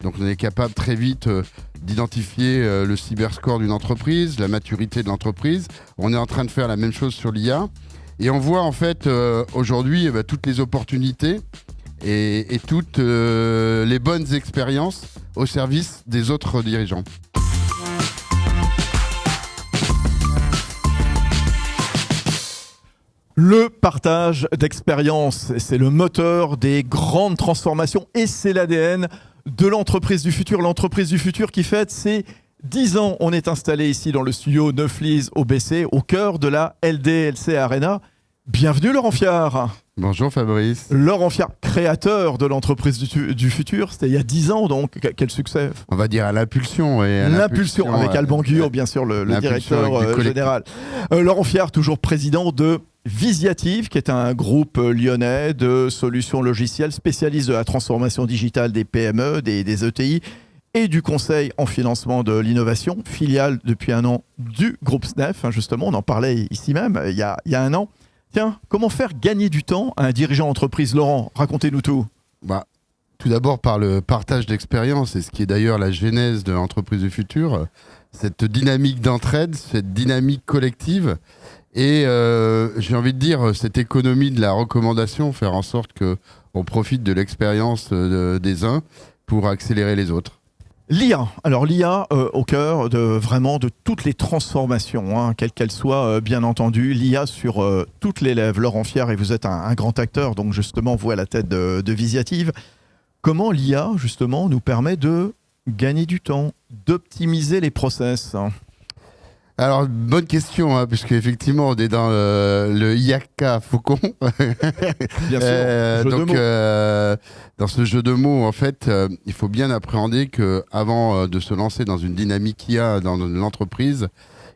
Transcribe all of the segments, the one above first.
Donc on est capable très vite d'identifier le cyberscore d'une entreprise, la maturité de l'entreprise. On est en train de faire la même chose sur l'IA. Et on voit en fait aujourd'hui toutes les opportunités et toutes les bonnes expériences au service des autres dirigeants. Le partage d'expérience, c'est le moteur des grandes transformations et c'est l'ADN de l'entreprise du futur. L'entreprise du futur qui fête ses 10 ans. On est installé ici dans le studio Neuflize au BC, au cœur de la LDLC Arena. Bienvenue Laurent Fiard. Bonjour Fabrice. Laurent Fiard, créateur de l'entreprise du futur, c'était il y a 10 ans donc, quel succès. On va dire à l'impulsion. L'impulsion avec Alban Guyot, bien sûr, le directeur général. Laurent Fiard, toujours président de Visiative, qui est un groupe lyonnais de solutions logicielles spécialistes de la transformation digitale des PME, des ETI et du conseil en financement de l'innovation, filiale depuis un an du groupe SNEF, justement, on en parlait ici même il y a un an. Tiens, comment faire gagner du temps à un dirigeant d'entreprise? Laurent, racontez-nous tout. Tout d'abord par le partage d'expérience, et ce qui est d'ailleurs la genèse de l'entreprise du futur, cette dynamique d'entraide, cette dynamique collective, et j'ai envie de dire cette économie de la recommandation, faire en sorte qu'on profite de l'expérience des uns pour accélérer les autres. L'IA, alors l'IA au cœur de toutes les transformations, quelles qu'elles soient, bien entendu, l'IA sur toutes les lèvres. Laurent Fiard, et vous êtes un grand acteur, donc justement vous à la tête de Visiative. Comment l'IA justement nous permet de gagner du temps, d'optimiser les process? Alors, bonne question, puisque effectivement on est dans le IAK Faucon. Bien sûr, dans ce jeu de mots, en fait, il faut bien appréhender qu'avant de se lancer dans une dynamique IA dans l'entreprise,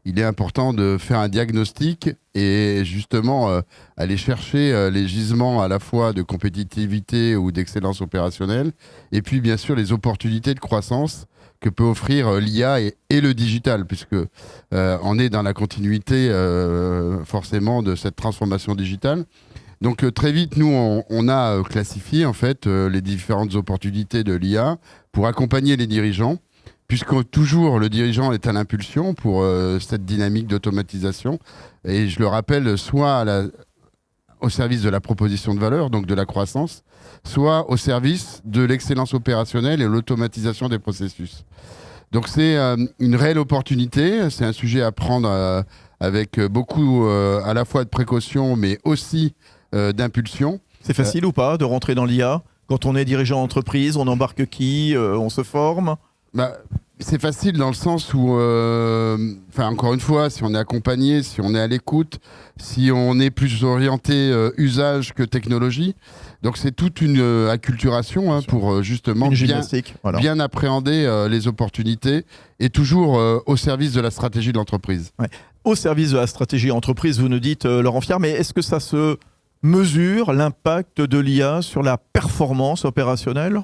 il est important de faire un diagnostic et justement aller chercher les gisements à la fois de compétitivité ou d'excellence opérationnelle, et puis bien sûr les opportunités de croissance que peut offrir l'IA et le digital, puisque on est dans la continuité forcément de cette transformation digitale. Donc très vite, nous, on a classifié en fait les différentes opportunités de l'IA pour accompagner les dirigeants, puisque toujours le dirigeant est à l'impulsion pour cette dynamique d'automatisation. Et je le rappelle, soit au service de la proposition de valeur, donc de la croissance, soit au service de l'excellence opérationnelle et l'automatisation des processus. Donc c'est une réelle opportunité, c'est un sujet à prendre avec beaucoup à la fois de précaution, mais aussi d'impulsion. C'est facile ou pas de rentrer dans l'IA? Quand on est dirigeant d'entreprise, on embarque qui? On se forme? C'est facile dans le sens où, encore une fois, si on est accompagné, si on est à l'écoute, si on est plus orienté usage que technologie. Donc c'est toute une acculturation pour justement bien appréhender les opportunités et toujours au service de la stratégie de l'entreprise. Ouais. Au service de la stratégie entreprise, vous nous dites, Laurent Fiard, mais est-ce que ça se mesure, l'impact de l'IA sur la performance opérationnelle ?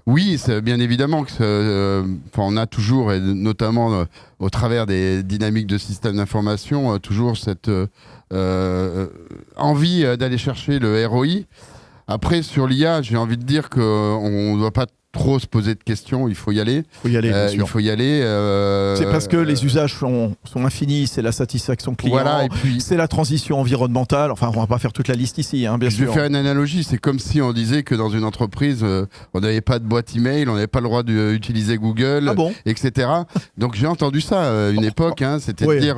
Oui, c'est bien évidemment que on a toujours, et notamment au travers des dynamiques de systèmes d'information, toujours cette envie d'aller chercher le ROI. Après, sur l'IA, j'ai envie de dire qu'on ne doit pas trop se poser de questions, il faut y aller. Il faut y aller. C'est parce que les usages sont infinis, c'est la satisfaction client, voilà, et puis, c'est la transition environnementale. Enfin, on ne va pas faire toute la liste ici, bien sûr. Je vais faire une analogie, c'est comme si on disait que dans une entreprise, on n'avait pas de boîte email, on n'avait pas le droit d'utiliser Google, etc. Donc j'ai entendu ça à une époque, c'était de dire,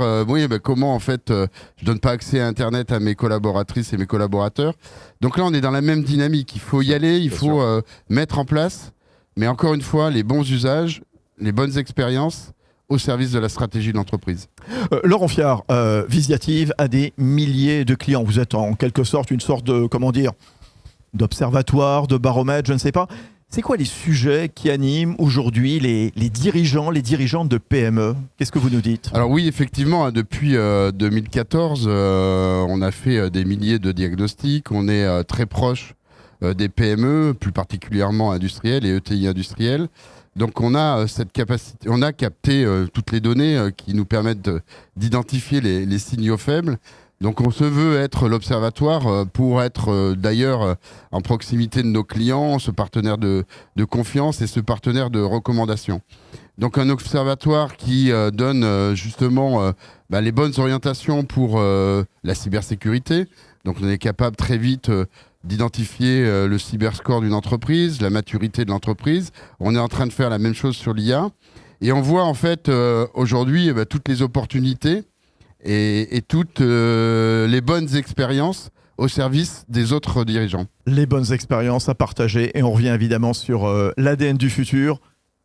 comment en fait, je donne pas accès à Internet à mes collaboratrices et mes collaborateurs. Donc là, on est dans la même dynamique, il faut y aller, il faut mettre en place. Mais encore une fois, les bons usages, les bonnes expériences au service de la stratégie de l'entreprise. Laurent Fiard, Visiative a des milliers de clients. Vous êtes en quelque sorte une sorte de, d'observatoire, de baromètre, je ne sais pas. C'est quoi les sujets qui animent aujourd'hui les dirigeants, les dirigeantes de PME? Qu'est-ce que vous nous dites? Alors oui, effectivement, depuis 2014, on a fait des milliers de diagnostics. On est très proche des PME, plus particulièrement industrielles et ETI industrielles. Donc on a cette capacité, on a capté toutes les données qui nous permettent d'identifier les signaux faibles. Donc on se veut être l'observatoire pour être d'ailleurs en proximité de nos clients, ce partenaire de confiance et ce partenaire de recommandation. Donc un observatoire qui donne justement les bonnes orientations pour la cybersécurité. Donc on est capable très vite d'identifier le cyberscore d'une entreprise, la maturité de l'entreprise. On est en train de faire la même chose sur l'IA. Et on voit en fait aujourd'hui toutes les opportunités et toutes les bonnes expériences au service des autres dirigeants. Les bonnes expériences à partager. Et on revient évidemment sur l'ADN du futur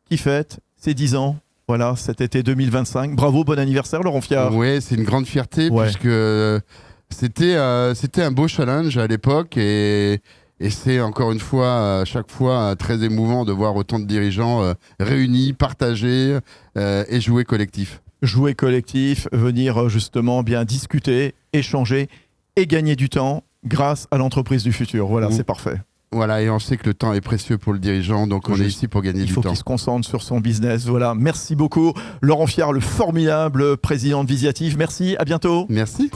qui fête ses 10 ans. Voilà, cet été 2025. Bravo, bon anniversaire Laurent Fiard. Oui, c'est une grande fierté puisque c'était un beau challenge à l'époque et c'est encore une fois, à chaque fois, très émouvant de voir autant de dirigeants réunis, partagés et jouer collectif. Jouer collectif, venir justement bien discuter, échanger et gagner du temps grâce à l'entreprise du futur. Voilà, c'est parfait. Voilà, et on sait que le temps est précieux pour le dirigeant, donc on est ici pour gagner du temps. Il faut qu'il se concentre sur son business. Voilà, merci beaucoup Laurent Fiard, le formidable président de Visiative. Merci, à bientôt. Merci.